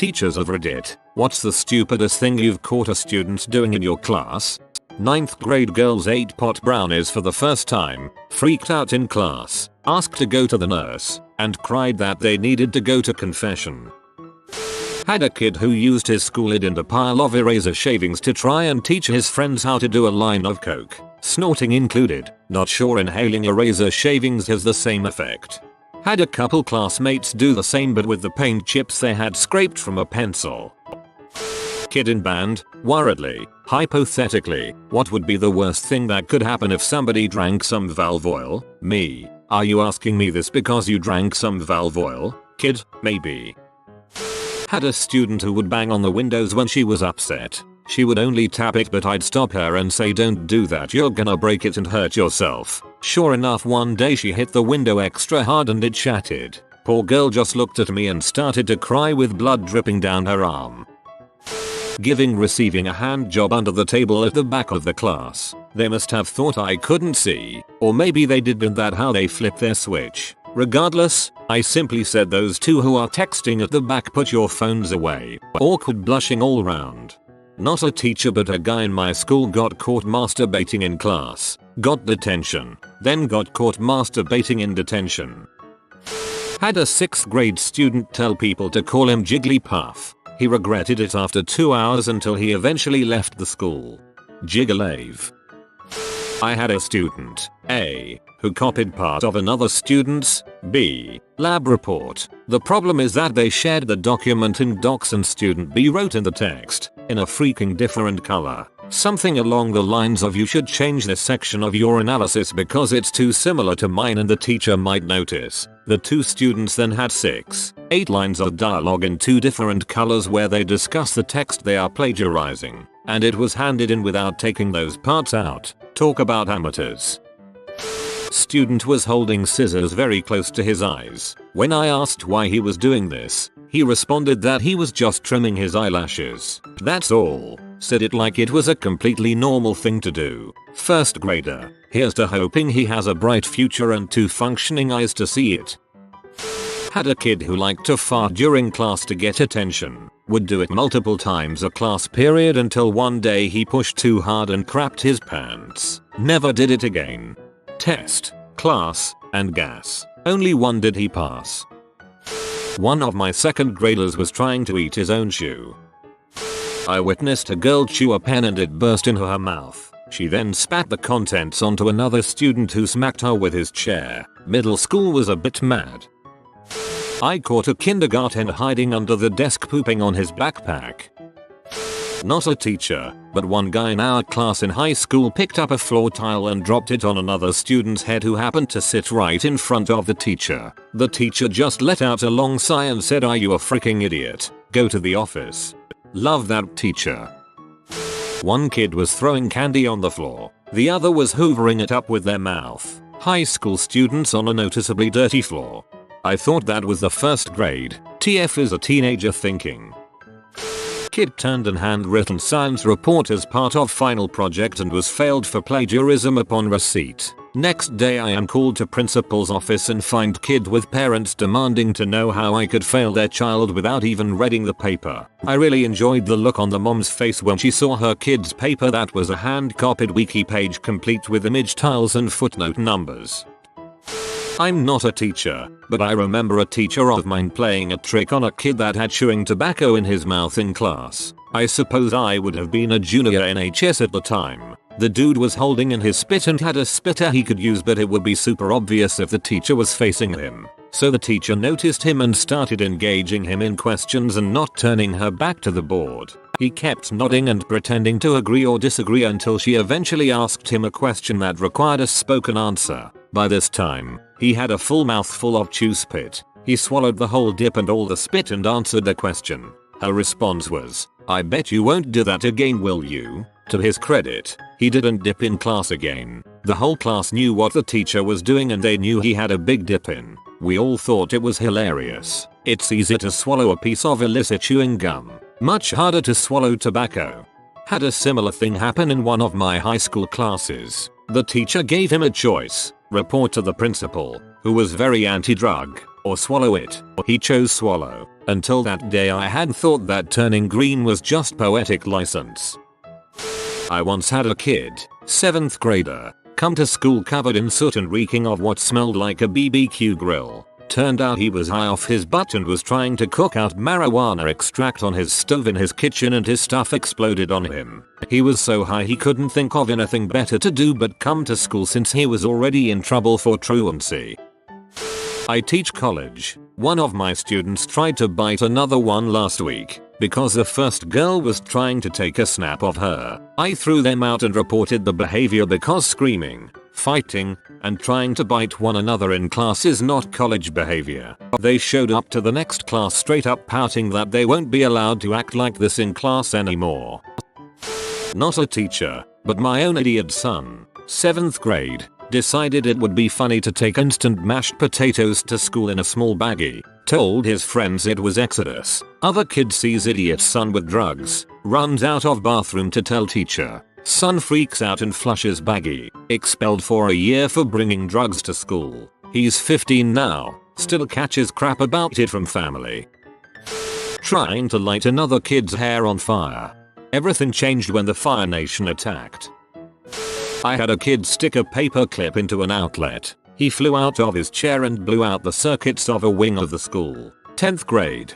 Teachers of Reddit, what's the stupidest thing you've caught a student doing in your class? 9th grade girls ate pot brownies for the first time, freaked out in class, asked to go to the nurse, and cried that they needed to go to confession. Had a kid who used his school id in a pile of eraser shavings to try and teach his friends how to do a line of coke, snorting included, not sure inhaling eraser shavings has the same effect. Had a couple classmates do the same but with the paint chips they had scraped from a pencil. Kid in band, worriedly, hypothetically, what would be the worst thing that could happen if somebody drank some valve oil? Me. Are you asking me this because you drank some valve oil? Kid, maybe. Had a student who would bang on the windows when she was upset. She would only tap it but I'd stop her and say don't do that, you're gonna break it and hurt yourself. Sure enough, one day she hit the window extra hard and it shattered. Poor girl just looked at me and started to cry with blood dripping down her arm. Receiving a hand job under the table at the back of the class. They must have thought I couldn't see, or maybe they did, and that how they flipped their switch. Regardless, I simply said those two who are texting at the back, put your phones away. Awkward blushing all round. Not a teacher but a guy in my school got caught masturbating in class, got detention, then got caught masturbating in detention. Had a 6th grade student tell people to call him Jigglypuff. He regretted it after 2 hours until he eventually left the school. Jiggalave. I had a student, A, who copied part of another student's, B, lab report. The problem is that they shared the document in docs and student B wrote in the text, in a freaking different color, something along the lines of you should change this section of your analysis because it's too similar to mine and the teacher might notice. The two students then had 8 lines of dialogue in 2 different colors where they discuss the text they are plagiarizing, and it was handed in without taking those parts out. Talk about amateurs. Student was holding scissors very close to his eyes. When I asked why he was doing this, he responded that he was just trimming his eyelashes. That's all. Said it like it was a completely normal thing to do. 1st grader. Here's to hoping he has a bright future and 2 functioning eyes to see it. Had a kid who liked to fart during class to get attention. Would do it multiple times a class period until one day he pushed too hard and crapped his pants. Never did it again. Test, class, and gas. Only one did he pass. One of my 2nd graders was trying to eat his own shoe. I witnessed a girl chew a pen and it burst into her mouth. She then spat the contents onto another student who smacked her with his chair. Middle school was a bit mad. I caught a kindergartner hiding under the desk pooping on his backpack. Not a teacher, but one guy in our class in high school picked up a floor tile and dropped it on another student's head who happened to sit right in front of the teacher. The teacher just let out a long sigh and said, "Are you a freaking idiot? Go to the office." Love that teacher. One kid was throwing candy on the floor. The other was hoovering it up with their mouth. High school students on a noticeably dirty floor. I thought that was the 1st grade. TF is a teenager thinking. Kid turned in handwritten science report as part of final project and was failed for plagiarism upon receipt. Next day I am called to principal's office and find kid with parents demanding to know how I could fail their child without even reading the paper. I really enjoyed the look on the mom's face when she saw her kid's paper that was a hand-copied wiki page complete with image tiles and footnote numbers. I'm not a teacher, but I remember a teacher of mine playing a trick on a kid that had chewing tobacco in his mouth in class. I suppose I would have been a junior NHS at the time. The dude was holding in his spit and had a spitter he could use, but it would be super obvious if the teacher was facing him. So the teacher noticed him and started engaging him in questions and not turning her back to the board. He kept nodding and pretending to agree or disagree until she eventually asked him a question that required a spoken answer. By this time, he had a full mouthful of chew spit. He swallowed the whole dip and all the spit and answered the question. Her response was, "I bet you won't do that again, will you?" To his credit, he didn't dip in class again. The whole class knew what the teacher was doing and they knew he had a big dip in. We all thought it was hilarious. It's easy to swallow a piece of illicit chewing gum. Much harder to swallow tobacco. Had a similar thing happen in one of my high school classes. The teacher gave him a choice: report to the principal, who was very anti-drug, or swallow it. He chose swallow. Until that day I had thought that turning green was just poetic license. I once had a kid, 7th grader, come to school covered in soot and reeking of what smelled like a BBQ grill. Turned out he was high off his butt and was trying to cook out marijuana extract on his stove in his kitchen and his stuff exploded on him. He was so high he couldn't think of anything better to do but come to school since he was already in trouble for truancy. I teach college. One of my students tried to bite another one last week. Because the first girl was trying to take a snap of her, I threw them out and reported the behavior because screaming, fighting, and trying to bite one another in class is not college behavior. They showed up to the next class straight up pouting that they won't be allowed to act like this in class anymore. Not a teacher, but my own idiot son, 7th grade, decided it would be funny to take instant mashed potatoes to school in a small baggie. Told his friends it was Exodus. Other kid sees idiot son with drugs, runs out of bathroom to tell teacher. Son freaks out and flushes baggie. Expelled for a year for bringing drugs to school. He's 15 now, still catches crap about it from family. Trying to light another kid's hair on fire. Everything changed when the Fire Nation attacked. I had a kid stick a paper clip into an outlet. He flew out of his chair and blew out the circuits of a wing of the school. 10th grade.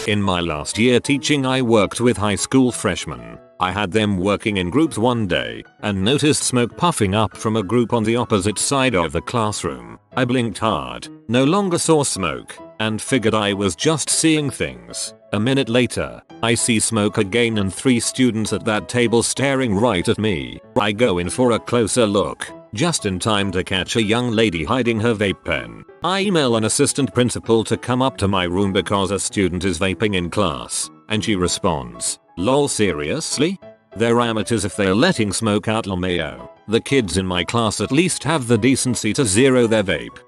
In my last year teaching I worked with high school freshmen. I had them working in groups one day and noticed smoke puffing up from a group on the opposite side of the classroom. I blinked hard, no longer saw smoke, and figured I was just seeing things. A minute later, I see smoke again and 3 students at that table staring right at me. I go in for a closer look. Just in time to catch a young lady hiding her vape pen. I email an assistant principal to come up to my room because a student is vaping in class, and she responds, "Lol, seriously? They're amateurs if they're letting smoke out, LMAO. The kids in my class at least have the decency to zero their vape."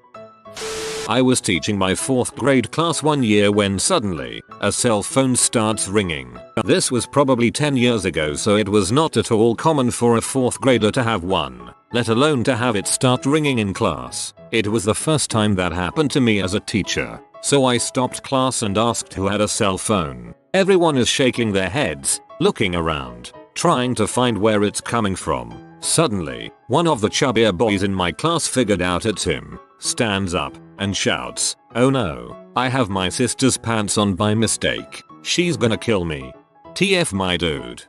I was teaching my 4th grade class one year when suddenly, a cell phone starts ringing. This was probably 10 years ago, so it was not at all common for a 4th grader to have one, let alone to have it start ringing in class. It was the first time that happened to me as a teacher, so I stopped class and asked who had a cell phone. Everyone is shaking their heads, looking around, trying to find where it's coming from. Suddenly, one of the chubbier boys in my class figured out it's him, stands up, and shouts, "Oh no, I have my sister's pants on by mistake. She's gonna kill me. TF my dude."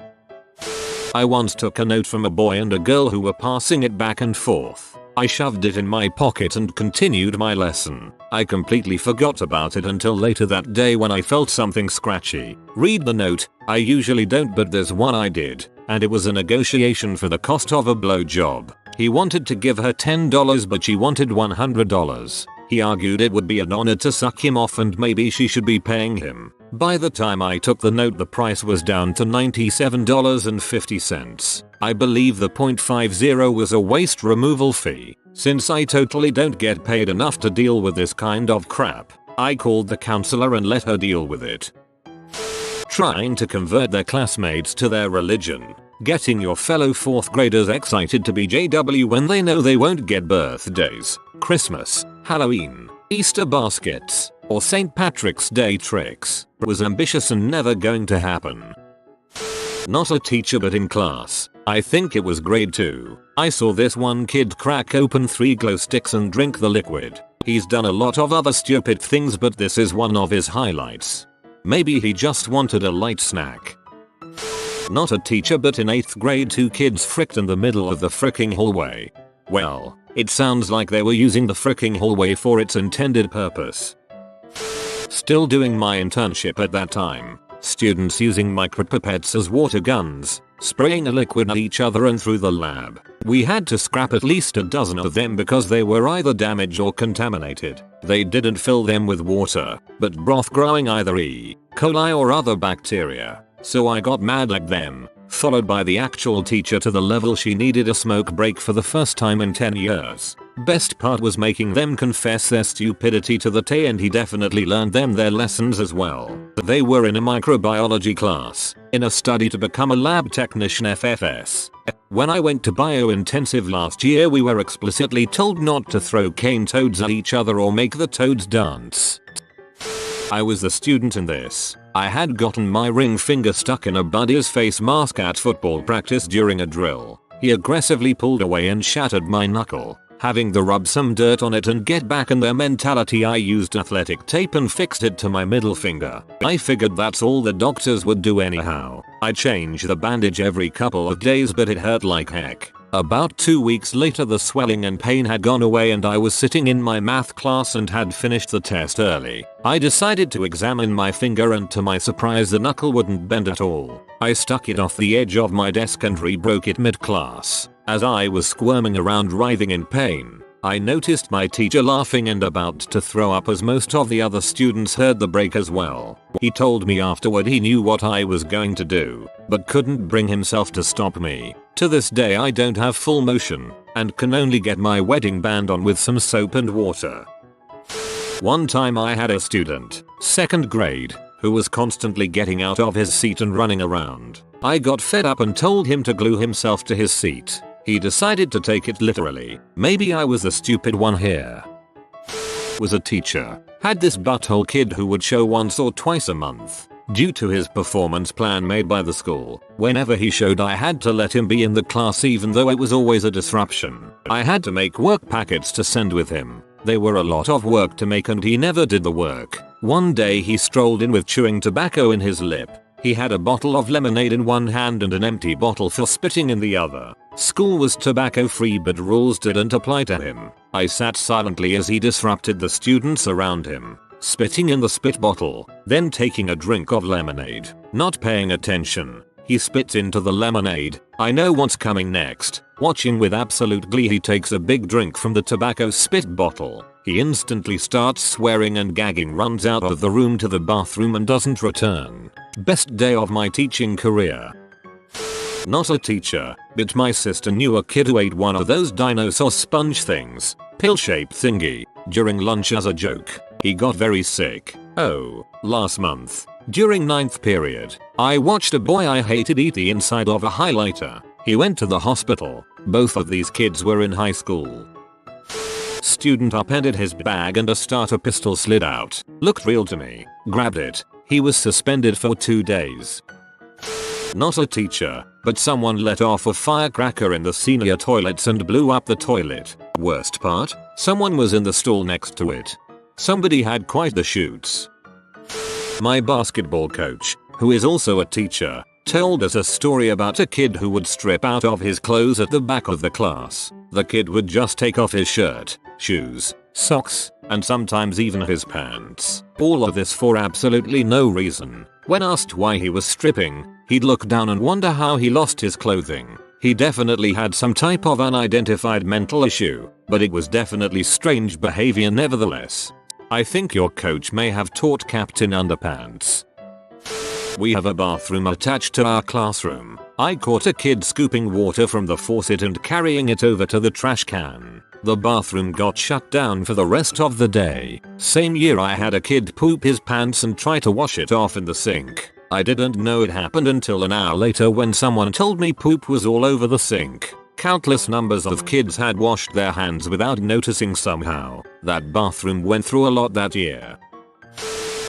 I once took a note from a boy and a girl who were passing it back and forth. I shoved it in my pocket and continued my lesson. I completely forgot about it until later that day when I felt something scratchy. Read the note. I usually don't, but there's one I did, and it was a negotiation for the cost of a blowjob. He wanted to give her $10 but she wanted $100. He argued it would be an honor to suck him off and maybe she should be paying him. By the time I took the note the price was down to $97.50. I believe the .50 was a waste removal fee. Since I totally don't get paid enough to deal with this kind of crap, I called the counselor and let her deal with it. Trying to convert their classmates to their religion. Getting your fellow 4th graders excited to be JW when they know they won't get birthdays, Christmas, Halloween, Easter baskets, or St. Patrick's Day tricks was ambitious and never going to happen. Not a teacher but in class. I think it was grade 2. I saw this one kid crack open 3 glow sticks and drink the liquid. He's done a lot of other stupid things but this is one of his highlights. Maybe he just wanted a light snack. Not a teacher but in 8th grade 2 kids fricked in the middle of the fricking hallway. Well, it sounds like they were using the fricking hallway for its intended purpose. Still doing my internship at that time. Students using micropipettes as water guns, spraying a liquid at each other and through the lab. We had to scrap at least a dozen of them because they were either damaged or contaminated. They didn't fill them with water, but broth growing either E. coli or other bacteria. So I got mad at them, followed by the actual teacher to the level she needed a smoke break for the first time in 10 years. Best part was making them confess their stupidity to the T, and he definitely learned them their lessons as well. They were in a microbiology class, in a study to become a lab technician FFS. When I went to biointensive last year we were explicitly told not to throw cane toads at each other or make the toads dance. I was the student in this. I had gotten my ring finger stuck in a buddy's face mask at football practice during a drill. He aggressively pulled away and shattered my knuckle. Having to rub some dirt on it and get back in their mentality, I used athletic tape and fixed it to my middle finger. I figured that's all the doctors would do anyhow. I changed the bandage every couple of days, but it hurt like heck. About 2 weeks later, the swelling and pain had gone away and I was sitting in my math class and had finished the test early. I decided to examine my finger and to my surprise the knuckle wouldn't bend at all. I stuck it off the edge of my desk and re-broke it mid-class. As I was squirming around writhing in pain, I noticed my teacher laughing and about to throw up as most of the other students heard the break as well. He told me afterward he knew what I was going to do, but couldn't bring himself to stop me. To this day I don't have full motion and can only get my wedding band on with some soap and water. One time I had a student, 2nd grade, who was constantly getting out of his seat and running around. I got fed up and told him to glue himself to his seat. He decided to take it literally. Maybe I was the stupid one here. Was a teacher. Had this butthole kid who would show once or twice a month. Due to his performance plan made by the school, whenever he showed I had to let him be in the class even though it was always a disruption. I had to make work packets to send with him. They were a lot of work to make and he never did the work. One day he strolled in with chewing tobacco in his lip. He had a bottle of lemonade in one hand and an empty bottle for spitting in the other. School was tobacco free but rules didn't apply to him. I sat silently as he disrupted the students around him, spitting in the spit bottle, then taking a drink of lemonade. Not paying attention, he spits into the lemonade. I know what's coming next. Watching with absolute glee, he takes a big drink from the tobacco spit bottle. He instantly starts swearing and gagging, runs out of the room to the bathroom and doesn't return. Best day of my teaching career. Not a teacher, but my sister knew a kid who ate one of those dinosaur sponge things, pill-shaped thingy, during lunch as a joke. He got very sick. Oh, last month, during 9th period, I watched a boy I hated eat the inside of a highlighter. He went to the hospital. Both of these kids were in high school. Student upended his bag and a starter pistol slid out. Looked real to me. Grabbed it. He was suspended for 2 days. Not a teacher, but someone let off a firecracker in the senior toilets and blew up the toilet. Worst part? Someone was in the stall next to it. Somebody had quite the shoots. My basketball coach, who is also a teacher, told us a story about a kid who would strip out of his clothes at the back of the class. The kid would just take off his shirt, shoes, socks, and sometimes even his pants. All of this for absolutely no reason. When asked why he was stripping, he'd look down and wonder how he lost his clothing. He definitely had some type of unidentified mental issue, but it was definitely strange behavior nevertheless. I think your coach may have taught Captain Underpants. We have a bathroom attached to our classroom. I caught a kid scooping water from the faucet and carrying it over to the trash can. The bathroom got shut down for the rest of the day. Same year I had a kid poop his pants and try to wash it off in the sink. I didn't know it happened until an hour later when someone told me poop was all over the sink. Countless numbers of kids had washed their hands without noticing somehow. That bathroom went through a lot that year.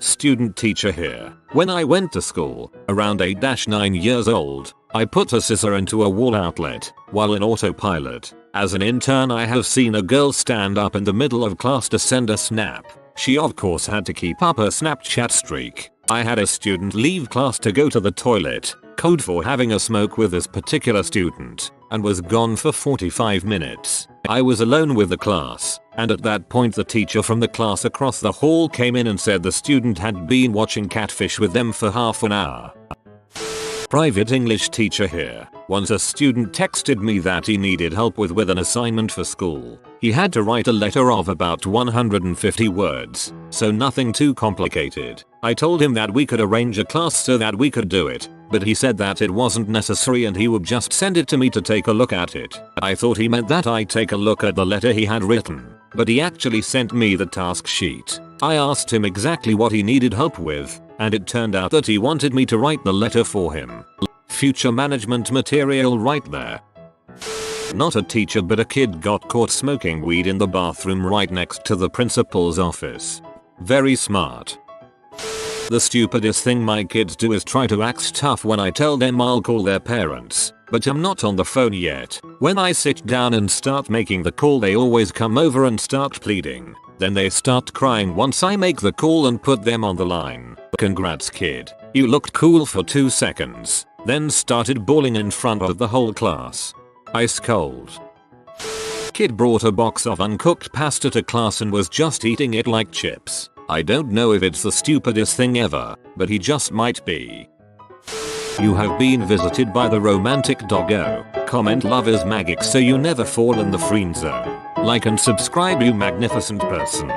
Student teacher here. When I went to school, around 8-9 years old, I put a scissor into a wall outlet while in autopilot. As an intern, I have seen a girl stand up in the middle of class to send a snap. She of course had to keep up her Snapchat streak. I had a student leave class to go to the toilet, code for having a smoke with this particular student, and was gone for 45 minutes. I was alone with the class, and at that point the teacher from the class across the hall came in and said the student had been watching Catfish with them for half an hour. Private English teacher here. Once a student texted me that he needed help with an assignment for school. He had to write a letter of about 150 words, so nothing too complicated. I told him that we could arrange a class so that we could do it, but he said that it wasn't necessary and he would just send it to me to take a look at it. I thought he meant that I take a look at the letter he had written, but he actually sent me the task sheet. I asked him exactly what he needed help with, and it turned out that he wanted me to write the letter for him. Future management material right there. Not a teacher but a kid got caught smoking weed in the bathroom right next to the principal's office. Very smart. The stupidest thing my kids do is try to act tough when I tell them I'll call their parents, but I'm not on the phone yet. When I sit down and start making the call, they always come over and start pleading. Then they start crying once I make the call and put them on the line. Congrats kid, you looked cool for 2 seconds, then started bawling in front of the whole class. Ice cold. Kid brought a box of uncooked pasta to class and was just eating it like chips. I don't know if it's the stupidest thing ever, but he just might be. You have been visited by the romantic doggo. Comment love is magic so you never fall in the friend zone. Like and subscribe you magnificent person.